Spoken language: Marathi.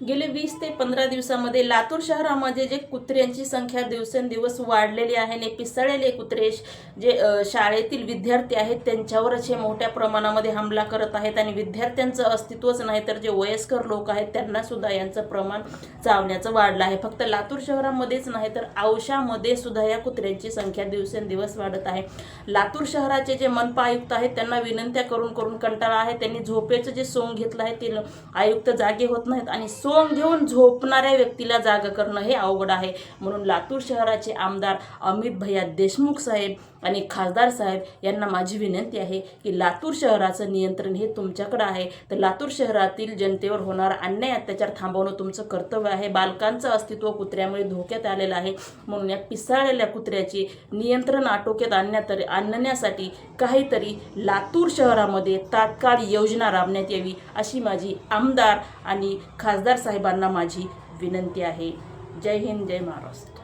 गेले 20 ते 15 दिवसामध्ये लातूर शहरामध्ये जे कुत्र्यांची संख्या दिवसेंदिवस वाढलेली आहे आणि पिसाळलेले कुत्रे जे शाळेतील विद्यार्थी आहेत त्यांच्यावरच हे मोठ्या प्रमाणामध्ये हमला करत आहेत आणि विद्यार्थ्यांचं अस्तित्वच नाही तर जे वयस्कर लोक आहेत त्यांना सुद्धा यांचं प्रमाण चावण्याचं वाढलं आहे। फक्त लातूर शहरामध्येच नाही तर औशामध्ये सुद्धा या कुत्र्यांची संख्या दिवसेंदिवस वाढत आहे। लातूर शहराचे जे मनपा आयुक्त आहेत त्यांना विनंत्या करून करून कंटाळा आहे। त्यांनी झोपेचं जे सोंग घेतलं आहे ते आयुक्त जागे होत नाहीत आणि सोंग घेऊन झोपणाऱ्या व्यक्तीला जाग करणं हे अवघड आहे। म्हणून लातूर शहराचे आमदार अमित भैया देशमुख साहेब आणि खासदार साहेब यांना माझी विनंती आहे की लातूर शहराचं नियंत्रण हे तुमच्याकडे आहे। तर लातूर शहरातील जनतेवर होणारा अन्याय अत्याचार थांबवणं तुमचं कर्तव्य आहे। बालकांचं अस्तित्व कुत्र्यामुळे धोक्यात आलेलं आहे। म्हणून या पिसाळलेल्या कुत्र्याची नियंत्रण आटोक्यात आणण्यासाठी काहीतरी लातूर शहरामध्ये तात्काळ योजना राबवण्यात यावी अशी माझी आमदार आणि खासदार साहेबांना माझी विनंती आहे। जय हिंद, जय महाराष्ट्र।